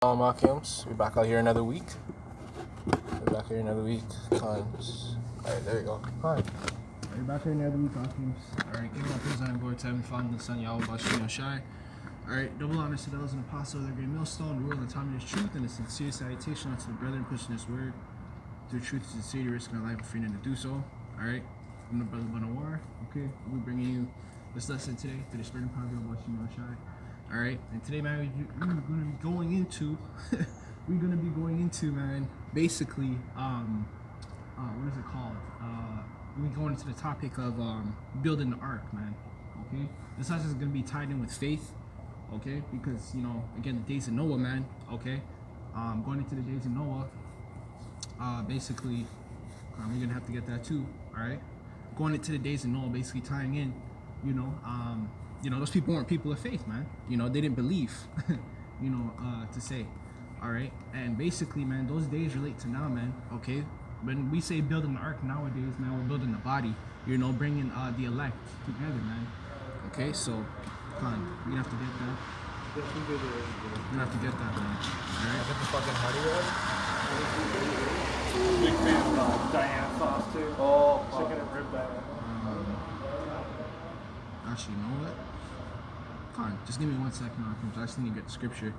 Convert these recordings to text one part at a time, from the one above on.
Makiums, we're back out here another week. Alright, there you go. Alright. We're back here another week, Makiums. Alright, give my praise and glory to Heavenly Father and the Son, Yahawashi. Alright, double honors to those an apostle of the great millstone, rule in the time of his truth, and a sincere salutation unto the brethren pushing this word. Through truth and sincerity, risking our life and freedom to do so. Alright, I'm the brother Banawar. Okay, I'll be bringing you this lesson today through the spirit and power of Yahawashi. Alright, and today, man, we're going to be going into, man, basically, what is it called? We're going into the topic of building the ark, man, okay? This lesson is going to be tied in with faith, okay? Because, you know, again, the days of Noah, man, okay? Going into the days of Noah, basically, we're going to have to get that too, alright? Going into the days of Noah, basically tying in, you know, those people weren't people of faith, man. You know, they didn't believe, to say, all right? And basically, man, those days relate to now, man, okay? When we say building the ark nowadays, man, we're building the body, you know, bringing the elect together, man. Okay, so, come on, we're gonna have to get that. We're gonna have to get that, man. All right? Get the fucking honey roll. Big fan of Diane sauce, too. Oh, chicken and rib Diane. Actually, you know what? Come on, just give me 1 second. I just need to get the scripture.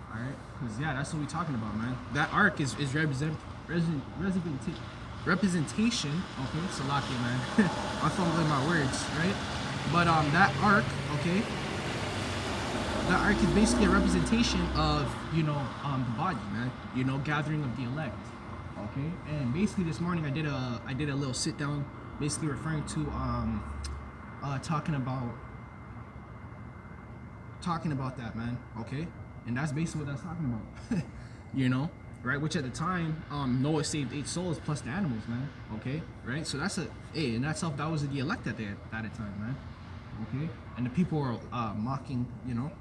Alright? Because, yeah, that's what we're talking about, man. That ark is representation. Okay, Salaki, man. I'm fumbling my words, right? But, that ark, okay? That ark is basically a representation of, the body, man. You know, gathering of the elect. Okay? And basically this morning I did a little sit down, basically referring to, talking about that, man, okay? And that's basically what that's talking about. You know, right? Which at the time, Noah saved 8 souls plus the animals, man, okay? Right? So that's and that was the elect at the time, man, okay? And the people were mocking, you know,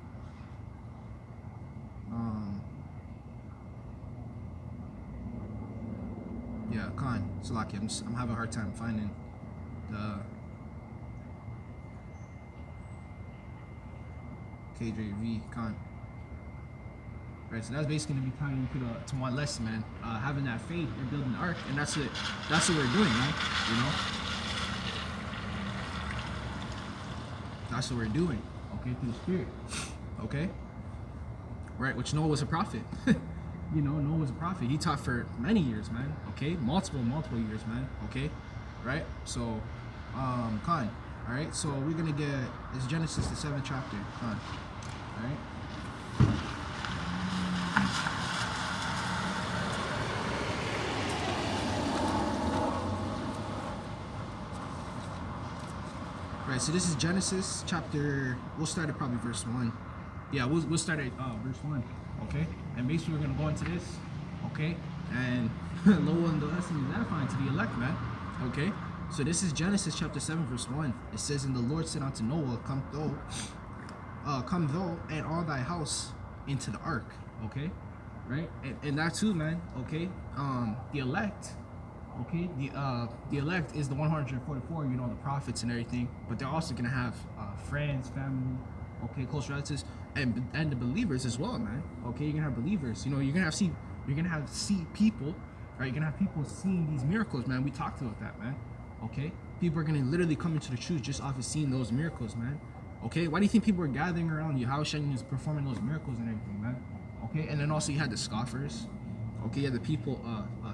yeah, Khan, Salaki, I'm having a hard time finding the KJV, Khan. Right, so that's basically gonna be tying into to one lesson, man. Having that faith and building the ark, and that's what we're doing, man. You know, that's what we're doing. Okay, through the Spirit. Okay, right. Which Noah was a prophet. You know, Noah was a prophet. He taught for many years, man. Okay, multiple years, man. Okay, right. So, Khan. All right. So we're gonna get it's Genesis the 7th chapter, Khan. All right. Right, so this is Genesis chapter, we'll start at probably verse 1. Yeah, we'll start at verse 1, okay? And basically we're going to go into this, okay? And lo and the lesson is edifying to the elect, man, okay? So this is Genesis chapter 7, verse 1. It says, "And the Lord said unto Noah, Come thou and all thy house into the ark," okay? Right? And that too, man, okay? The elect, okay, the elect is the 144, you know, the prophets and everything, but they're also gonna have friends, family, okay, close relatives, and the believers as well, man. Okay, you're gonna have believers. You know, you're gonna have see people, right? You're gonna have people seeing these miracles, man. We talked about that, man. Okay, people are gonna literally come into the truth just off of seeing those miracles, man. Okay, why do you think people are gathering around Yahawashi and is performing those miracles and everything, man? Okay, and then also you had the scoffers. Okay, you had the people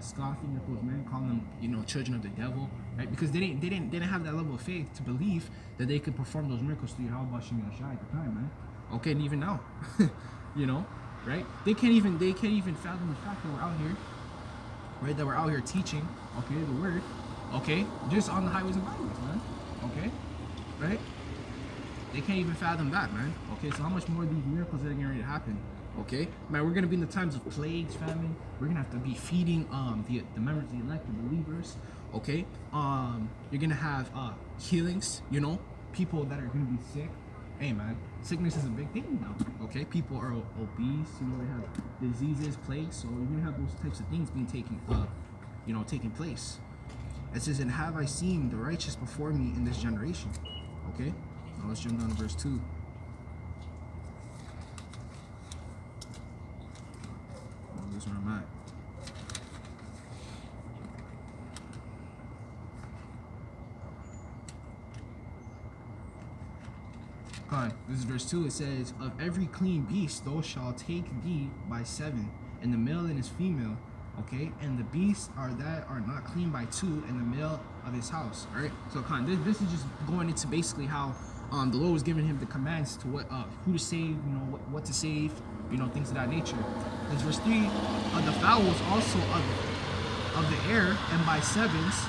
scoffing at those men, calling them, you know, children of the devil, right? Because they didn't have that level of faith to believe that they could perform those miracles through Yahawashi at the time, man. Okay, and even now, you know, right? They can't even fathom the fact that we're out here, right? That we're out here teaching, okay, the word, okay, just on the highways and byways, man. Okay, right? They can't even fathom that, man. Okay, so how much more of these miracles are getting ready to happen? Okay, man, we're gonna be in the times of plagues, famine. We're gonna have to be feeding the members of the elect, the believers. Okay, you're gonna have healings. You know, people that are gonna be sick. Hey, man, sickness is a big thing now. Okay, people are obese. You know, they have diseases, plagues. So you're gonna have those types of things being taking place. It says, "And have I seen the righteous before me in this generation?" Okay, now let's jump down to verse 2. That's where I'm at. This is verse 2. It says, of every clean beast thou shalt take thee by 7, and the male and his female, okay, and the beasts are that are not clean by 2, and the male of his house. All right, so this is just going into basically how the Lord was giving him the commands to what who to save, what to save, things of that nature. This verse 3, the fowls also of the air, and by 7s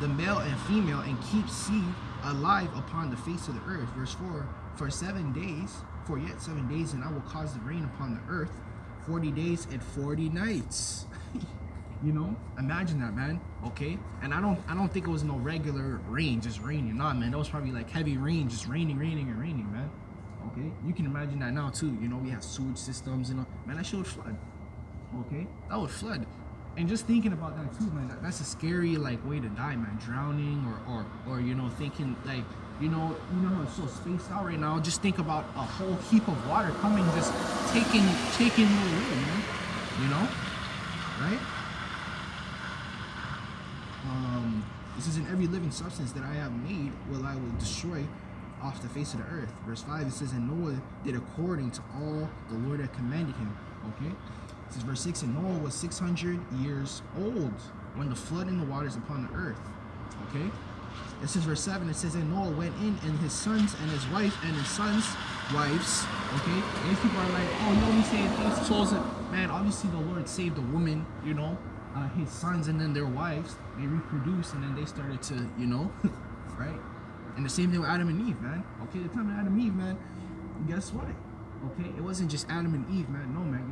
the male and female, and keep seed alive upon the face of the earth. Verse 4, for yet 7 days, and I will cause the rain upon the earth 40 days and 40 nights. Imagine that, man. Okay, and I don't think it was no regular rain just raining. Nah, man, that was probably like heavy rain, just raining, man. Okay, you can imagine that now too. We have sewage systems, man, that shit would flood. Okay, that would flood. And just thinking about that too, man, that's a scary way to die, man. Drowning or thinking how it's so spaced out right now. Just think about a whole heap of water coming, just taking you away, man. Right? This is in every living substance that I have made, I will destroy off the face of the earth. Verse 5, it says, and Noah did according to all the Lord had commanded him. Okay. This is verse 6, and Noah was 600 years old when the flood in the waters upon the earth. Okay. This is verse 7. It says, and Noah went in, and his sons and his wife and his sons' wives. Okay. And these people are like, oh, we say things chosen. Man, obviously the Lord saved the woman, his sons and then their wives. They reproduced, and then they started to, right? And the same thing with Adam and Eve, man. Okay, the time of Adam and Eve, man, guess what? Okay, it wasn't just Adam and Eve, man. No, man,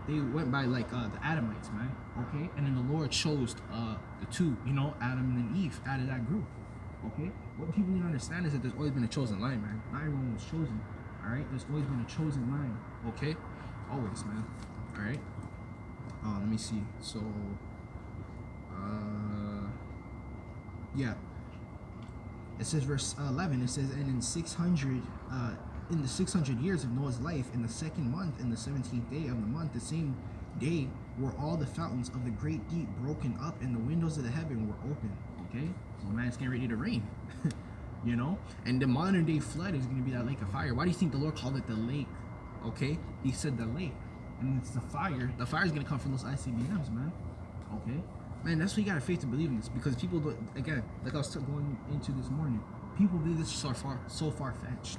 they went by the Adamites, man. Okay, and then the Lord chose the two, Adam and Eve, out of that group. Okay, what people need to understand is that there's always been a chosen line, man. Not everyone was chosen. All right, there's always been a chosen line. Okay, always, man. All right. Let me see. So, yeah. It says verse 11. It says, and in the 600 years of Noah's life, in the 2nd month, in the 17th day of the month, the same day were all the fountains of the great deep broken up, and the windows of the heaven were open. Okay, so man, it's getting ready to rain. And the modern day flood is going to be that lake of fire. Why do you think the Lord called it the lake? Okay, he said the lake, and it's the fire. The fire is going to come from those ICBMs, man. Okay, man, that's why you got to faith to believe in this, because people don't, again, like I was going into this morning, people believe this is so far-fetched.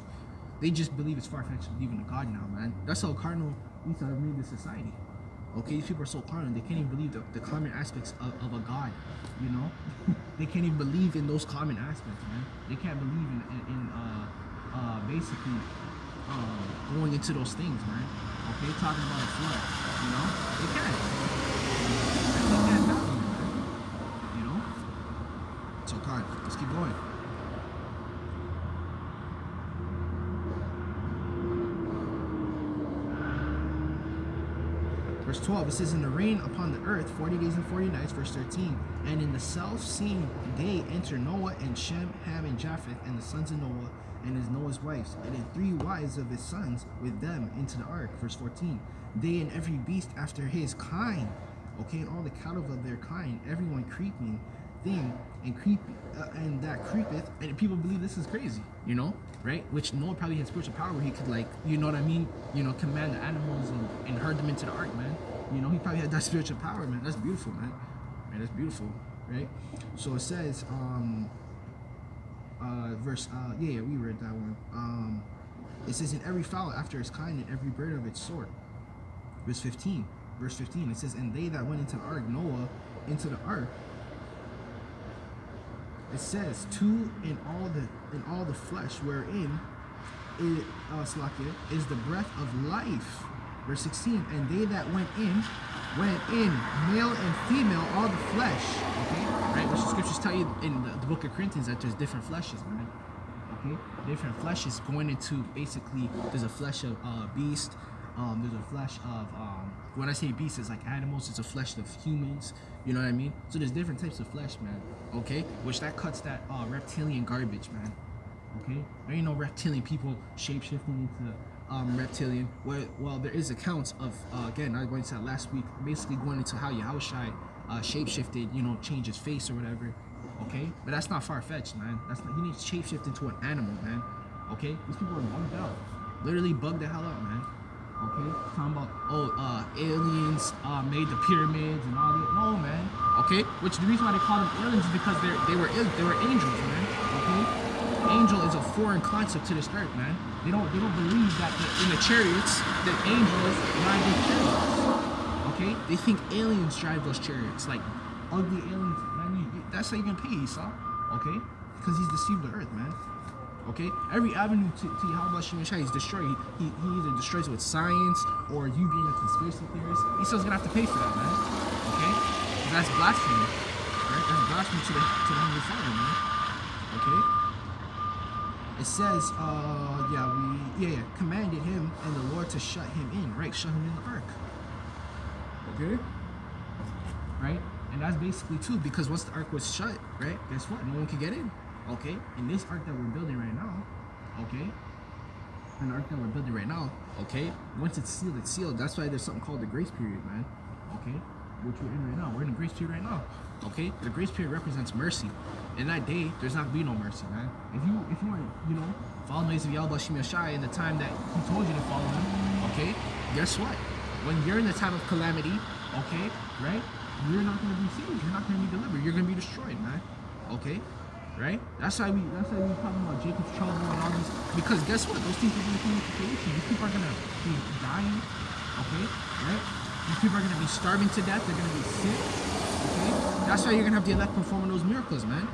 They just believe it's far-fetched to believe in a God now, man. That's how carnal we have made this society. Okay, these people are so carnal, they can't even believe the common aspects of a God, They can't even believe in those common aspects, man. They can't believe in basically going into those things, man. Okay, talking about a flood, They can't. They can't happen, man. So, God, let's keep going. Verse 12, it says, in the rain upon the earth 40 days and 40 nights. Verse 13, and in the self-same day enter Noah and Shem, Ham, and Japheth, and the sons of Noah, and his Noah's wives, and then 3 wives of his sons with them into the ark. Verse 14, they and every beast after his kind, okay, and all the cattle of their kind, everyone creeping thing, and that creepeth, and people believe this is crazy, right? Which Noah probably had spiritual power where he could command the animals and herd them into the ark, man. He probably had that spiritual power, man. That's beautiful, man. Man, that's beautiful, right? So it says, we read that one. It says, in every fowl after its kind, and every bird of its sort. Verse 15, it says, and they that went into the ark, Noah into the ark, it says, 2 in all the flesh wherein is the breath of life. Verse 16, and they that went in, male and female, all the flesh. Okay, right? Which the scriptures tell you in the book of Corinthians that there's different fleshes, man. Okay, different fleshes going into, basically, there's a flesh of beast. There's a flesh of when I say beast, it's like animals. It's a flesh of humans. You know what I mean? So there's different types of flesh, man. Okay, which that cuts that reptilian garbage, man. Okay, there ain't no reptilian people shape-shifting into reptilian. Well, there is accounts of again, I went into that last week, basically going into how Yahawashi shapeshifted, change his face or whatever. Okay, but that's not far fetched, man. That's not. He needs to shapeshift into an animal, man. Okay, these people are bugged out, literally bugged the hell out, man. Okay, talking about aliens made the pyramids and all that. No, man. Okay, which the reason why they call them aliens is because they were angels, man. Okay, angel is a foreign concept to this earth, man. They don't believe that in the chariots the angels ride those chariots. Okay, they think aliens drive those chariots, like ugly aliens. Man, that's how you can pay Esau. Okay, because he's deceived the earth, man. Okay, every avenue to Yahawashi he's destroyed. He either destroys it with science or you being a conspiracy theorist. Esau's gonna have to pay for that, man. Okay, that's blasphemy, right? That's blasphemy to the Heavenly Father, man. Okay. It says, commanded him and the Lord to shut him in, right? Shut him in the ark. Okay. Right, and that's basically too because once the ark was shut, right? Guess what? No one could get in. Okay, in this ark that we're building right now, okay, okay, once it's sealed, that's why there's something called the grace period, man, okay, which we're in right now. We're in the grace period right now, okay. The grace period represents mercy. In that day, there's not be no mercy, man. If you want to, follow the ways of Yahawashi in the time that he told you to follow him, okay, guess what? When you're in the time of calamity, okay, right, you're not going to be saved, you're not going to be delivered, you're going to be destroyed, man, okay. Right? That's why we talking about Jacob's trouble and all these, because guess what? Those things are gonna come into fruition. These people are gonna be dying, okay? Right? These people are gonna be starving to death, they're gonna be sick, okay? That's why you're gonna have the elect performing those miracles, man.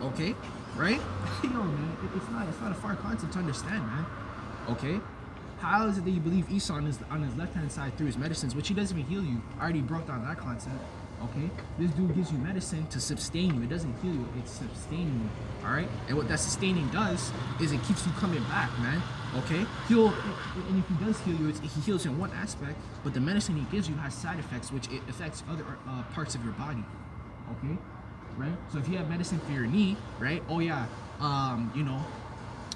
Okay? Right? Yo, man, it's not a far concept to understand, man. Okay? How is it that you believe Esau on his left hand side through his medicines, which he doesn't even heal you? I already broke down that concept. Okay, this dude gives you medicine to sustain you. It doesn't heal you, it's sustaining you. All right, and what that sustaining does is it keeps you coming back, man. Okay, and if he does heal you, he heals in one aspect, but the medicine he gives you has side effects, which it affects other parts of your body. Okay, right? So if you have medicine for your knee, right? Oh yeah,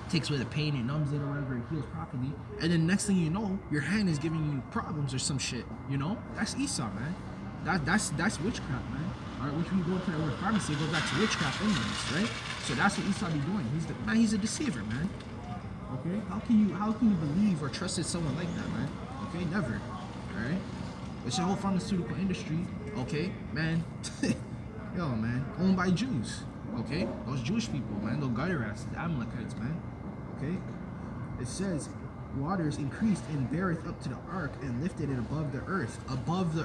takes away the pain, it numbs it or whatever, it heals properly, and then next thing you know, your hand is giving you problems or some shit. That's Esau, man. That's witchcraft, man. All right, which we go to that word pharmacy, it goes back to witchcraft anyways, right? So that's what Esau be doing. He's a deceiver, man. Okay, how can you believe or trust in someone like that, man? Okay, never. All right, it's the whole pharmaceutical industry. Okay, man. Yo, man, owned by Jews. Okay, those Jewish people, man, those gutter rats, the Amalekites, man. Okay, it says. Waters increased and beareth up to the ark and lifted it above the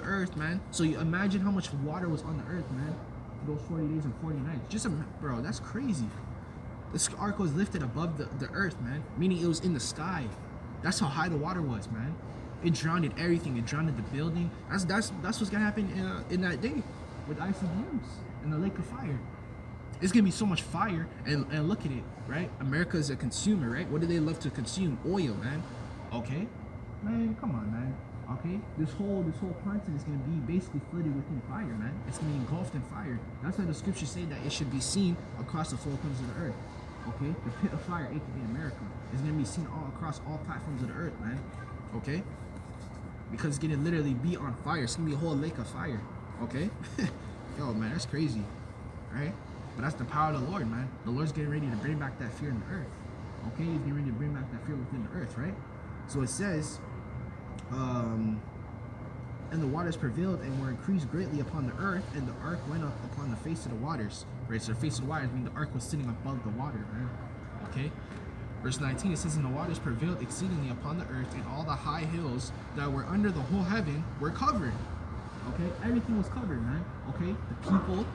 earth, man. So you imagine how much water was on the earth, man, those 40 days and 40 nights. Bro, that's crazy. This ark was lifted above the earth, man, meaning it was in the sky. That's how high the water was, man. It drowned everything. It drowned the building. That's what's gonna happen in that day with ICBMs in the lake of fire. It's gonna be so much fire, and look at it, right? America is a consumer, right? What do they love to consume? Oil, man. Okay, man, come on, man. Okay, this whole continent is gonna be basically flooded within fire, man. It's gonna be engulfed in fire. That's why the scriptures say that it should be seen across the four corners of the earth. Okay, the pit of fire, aka America, is gonna be seen all across all platforms of the earth, man. Okay, because it's gonna literally be on fire. It's gonna be a whole lake of fire. Okay, yo, man, that's crazy, right? But that's the power of the Lord, man. The Lord's getting ready to bring back that fear in the earth. Okay, he's getting ready to bring back that fear within the earth, right? So it says, and the waters prevailed and were increased greatly upon the earth, and the ark went up upon the face of the waters. Right, so the face of the waters means the ark was sitting above the water, man. Okay? Verse 19, it says, and the waters prevailed exceedingly upon the earth, and all the high hills that were under the whole heaven were covered. Okay? Everything was covered, man. Okay? The people...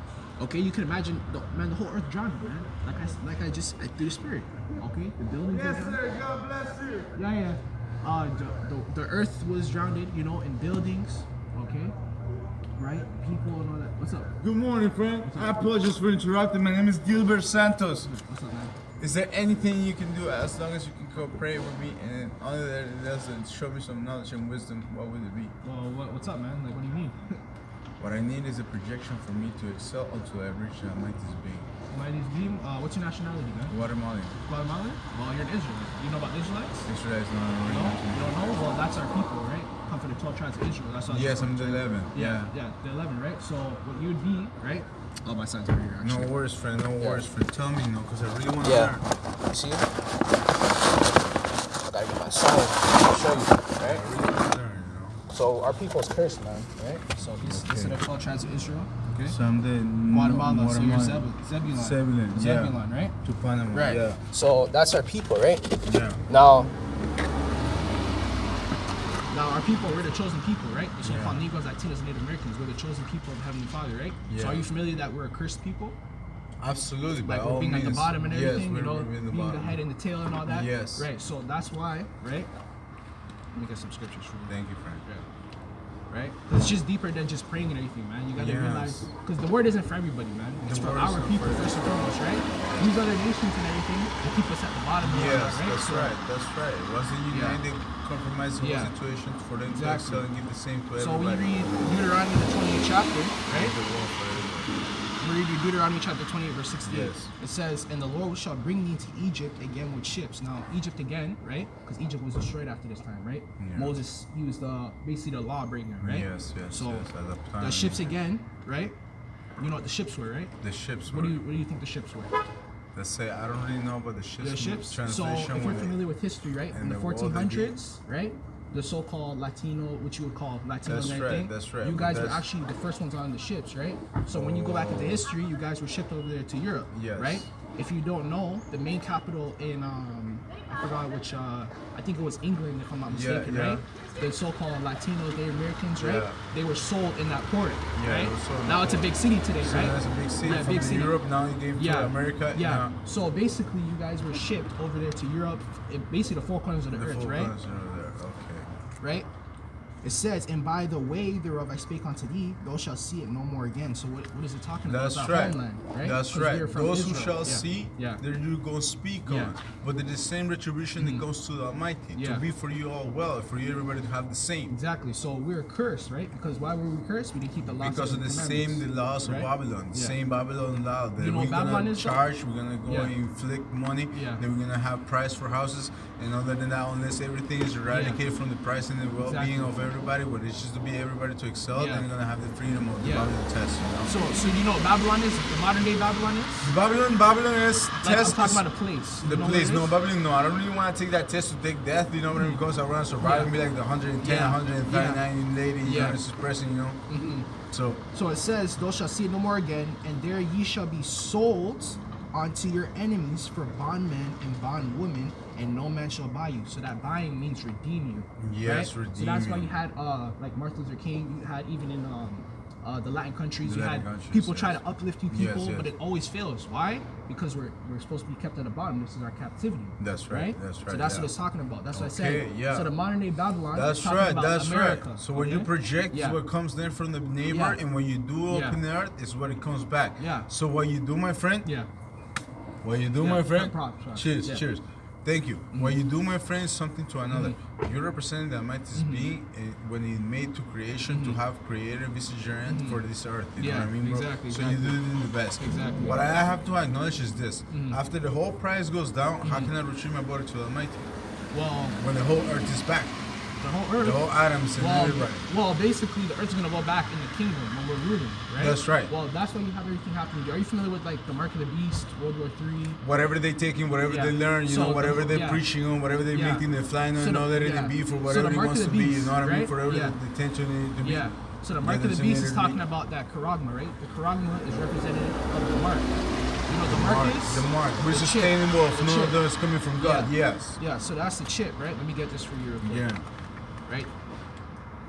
Okay, you can imagine, the whole earth drowned, man. Like I through the spirit. Okay, the buildings. Yes, sir. God bless you. Yeah. The earth was drowned, in buildings. Okay, right? People and all that. What's up? Good morning, friend. I apologize for interrupting. My name is Gilbert Santos. What's up, man? Is there anything you can do as long as you can cooperate with me and other than that, show me some knowledge and wisdom? What would it be? Well, what's up, man? Like, what do you mean? What I need is a projection for me to excel until I reach the Almighty's being. Almighty's being. What's your nationality, man? Guatemalan. Guatemalan? Well, you're an Israelite. You know about Israelites? Israelites not No? original. You don't know? Well, that's our people, right? Come from the 12 tribes of Israel. That's what Yes, I'm the 11. Yeah, the 11, right? So what you would be, right? Oh, my son's over here, actually. No worries, friend. No worries, friend. Tell me, no, because I really want to Yeah. learn. You see? I gotta get my son. I'll show you, right? I really want to learn, you know. So our people is cursed, man, right? So these are the 12 tribes of Israel, okay? So I'm the Guatemala, so you're Zebulon. Zebulon, yeah. Zebulon, right? To Panama, Right. yeah. So that's our people, right? Yeah. Now our people, we're the chosen people, right? The so-called Negroes, Latinos, Native Americans, we're the chosen people of Heavenly Father, right? Yeah. So are you familiar that we're a cursed people? Absolutely, by Like all we're being means. at the bottom and everything, yes, you know, we're being being the head and the tail and all that? Yes. Right, so that's why, right? Let me get some scriptures for you. Thank you, friend. Yeah. Right? It's just deeper than just praying and everything, man. You gotta Yes. realize, because the word isn't for everybody, man. It's The for word our isn't people for first and foremost, right? These other nations and everything, they keep us at the bottom of all Yes, that, right? that's So, right. That's right. Once they unite, they compromise the Yeah. whole situation for them to Exactly. excel and give the same to So we everybody. read Deuteronomy the 28th chapter, right? The world for everybody. We read Deuteronomy chapter 28, verse 68. Yes. It says, "And the Lord shall bring thee to Egypt again with ships." Now, Egypt again, right? Because Egypt was destroyed after this time, right? Yeah. Moses, he was basically the lawbringer, right? Yes, yes, So yes. At that time, the ships again, right? You know what the ships were, right? The ships What were. do you think the ships were? Let's say I don't really know about the ships. The ships. So Translation if you're when familiar with history, right? and In the the world 1400s, right? The so-called Latino, which you would call Latino That's and right, everything. that's right, You but guys were that's- actually the first ones on the ships, right? So when you go back into history, you guys were shipped over there to Europe, Yes. right? If you don't know, the main capital in I forgot which I think it was England, if I'm not mistaken, yeah. right? The so-called Latinos, Native Americans, right? Yeah. They were sold in that port, Yeah, right? they were sold in Now that it's a port. big city today, So right? that's a big city Yeah, from big city. Europe. Now you came to America. Yeah. Now So basically, you guys were shipped over there to Europe, basically the four corners of the, the earth, full right? guns are there. Okay. Right? It says, "And by the way thereof I spake unto thee, thou shalt see it no more again." So what is it talking about? That's About right. homeland, right? That's 'Cause right. we're from Those who Israel. shall Yeah. see, Yeah. they're you gonna speak Yeah. on. But they're the same retribution that goes to the Almighty Yeah. to be for you all well, for you everybody to have the same. Exactly. So we're cursed, right? Because why were we cursed? We didn't keep the laws. Because of the same the laws right? of Babylon, the Yeah. same Babylon law. That You know we're what Babylon gonna is, though? charge, we're gonna go Yeah. and inflict money, Yeah. then we're gonna have price for houses, and other than that, unless everything is eradicated from the price and the well-being Exactly. of everybody, but it's just to be everybody to excel, Yeah. then you're gonna have the freedom of the Yeah. Babylon test, you know? So you know what Babylon is? The modern day Babylon is? Babylon is Like, test. I'm talking is- about a place. The You know what place, it no, is? Babylon, no. I don't really want to take that test to take death, you know, when it comes around survive and be like the 110, Yeah. 139 lady, you Yeah. know, this is pressing, you know. So, So it says, "Thou shalt see it no more again, and there ye shall be sold unto your enemies for bondmen and bondwomen, and no man shall buy you." So that buying means redeem you. Yes, right? redeem So that's why you. you had like Martin Luther King. You had even in the Latin countries, The you Latin had countries, people yes. try to uplift you people, Yes, yes. but it always fails. Why? Because we're supposed to be kept at the bottom. This is our captivity. That's right, that's right, So that's yeah. what it's talking about. That's what I Okay, said. yeah. So the modern day Babylon. that's is talking right, about that's America, right. So when you okay? project Yeah. is what comes then from the neighbor, Yeah. and when you do Yeah. open the earth, is what it comes back. Yeah. So what you do, my friend, Yeah. what you do, Yeah, my friend, props, props. cheers, Yeah. cheers. Thank you. What you do, my friend, is something to another. You're representing the Almighty's being when He made to creation to have created vicegerent for this earth. You know Yeah, what I mean, bro? exactly, So exactly. you do it in the best. Exactly. What I have to acknowledge is this: after the whole price goes down, how can I retrieve my body to the Almighty Well, when the whole earth is back? the whole earth. The whole atoms and everybody. Well, basically, the Earth's gonna go back in the kingdom when we're ruling, right? That's right. Well, that's why you have everything happening. Are you familiar with like the Mark of the Beast, World War III? Whatever they taking, whatever Yeah. they learn, you So know, whatever they're yeah. preaching on, whatever they're Yeah. making, they're flying on, So and the- all that yeah. it be for So whatever the he Mark wants of to the be, you Beast, know what I mean? right? For whatever Yeah. the intention is to be. Yeah. So the Mark Yeah, of the that's Beast an is energy. talking about that charagma, right? The charagma is representative of the mark. You know what the mark is? The mark. We're The chip. sustainable if The none of chip. those coming from God. Yeah. Yes. Yeah, so that's the chip, right? Let me get this for you real quick. Yeah. Right?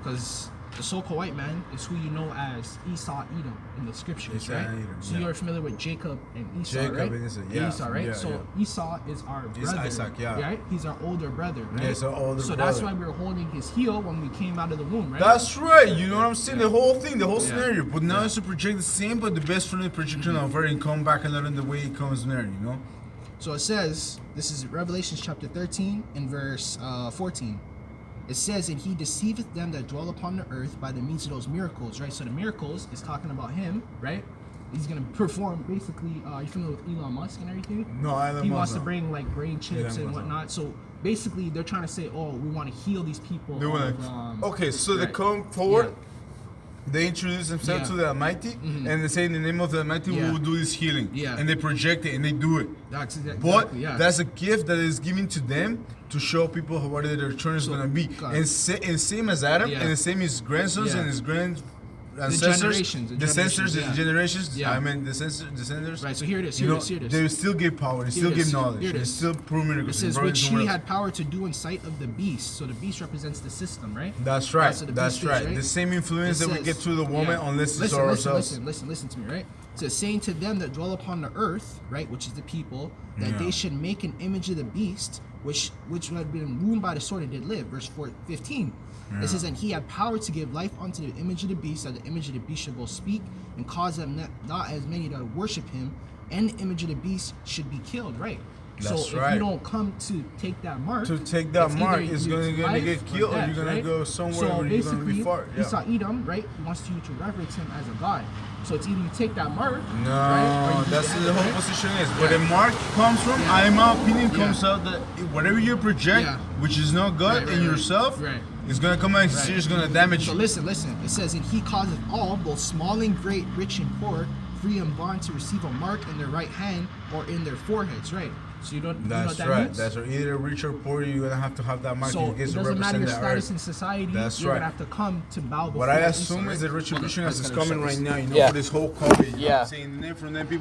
Because the so-called white man is who you know as Esau, Edom in the scriptures, Esau, right? Edom, So yeah. you're familiar with Jacob and Esau, Jacob right? and Esau, yeah, Esau, right? yeah, So yeah. Esau is our It's brother, Isaac, yeah. right? He's our older brother, right? Yeah, it's our older so that's brother. why we were holding his heel when we came out of the womb, right? That's right. You know what I'm saying? Yeah. The whole thing, the whole Yeah. scenario. But now Yeah. it's to project the same, but the best from the projection of it and come back and learn the way it comes there, you know? So it says, this is Revelation chapter 13 and verse 14. It says, and he deceiveth them that dwell upon the earth by the means of those miracles, right? So the miracles is talking about him, right? He's gonna perform basically. You familiar with Elon Musk and everything? No, He wants to bring like brain chips and whatnot. So basically, they're trying to say, oh, we want to heal these people. Okay, so they come forward. They introduce themselves to the Almighty, and they say, in the name of the Almighty, we will do this healing. And they project it, and they do it. That's exactly, But that's a gift that is given to them to show people what their return is going to be. And same as Adam, and the same as grandsons and his grand ancestors, the generations. I mean, the descendants. Right. So here it is. Here it is. They still give power. They still give knowledge. They still prove miracles. It says, which he had power to do in sight of the beast. So the beast represents the system, right? That's right. So That's right. The same influence that we get through the woman, unless it's ourselves. Listen to me, right? So it's saying to them that dwell upon the earth, right, which is the people, that they should make an image of the beast, which had been wounded by the sword and did live. Verse 15. It says, and he had power to give life unto the image of the beast, that the image of the beast should both speak and cause them not as many that worship him, and the image of the beast should be killed, right? That's so if you don't come to take that mark, it's going to get killed, or you're going to go somewhere where you're going to be far. Esau Edom, right, wants you to reverence him as a god. So it's either you take that mark, no, right, that's the whole position is. Where the mark comes from, in my opinion, comes out that whatever you project, which is not God in yourself, it's going to come out and it's going to damage you. So listen. It says, and he causeth all, both small and great, rich and poor, free and bond, to receive a mark in their right hand or in their foreheads, right? So you don't. That's you know what that means? That's right. Either rich or poor, you're gonna have to have that mark. So it doesn't matter your status in society. That's you're gonna have to come to bow before. What I assume is the retribution as it's coming right now. You know, for this whole COVID. You know what I'm saying? And then from them people.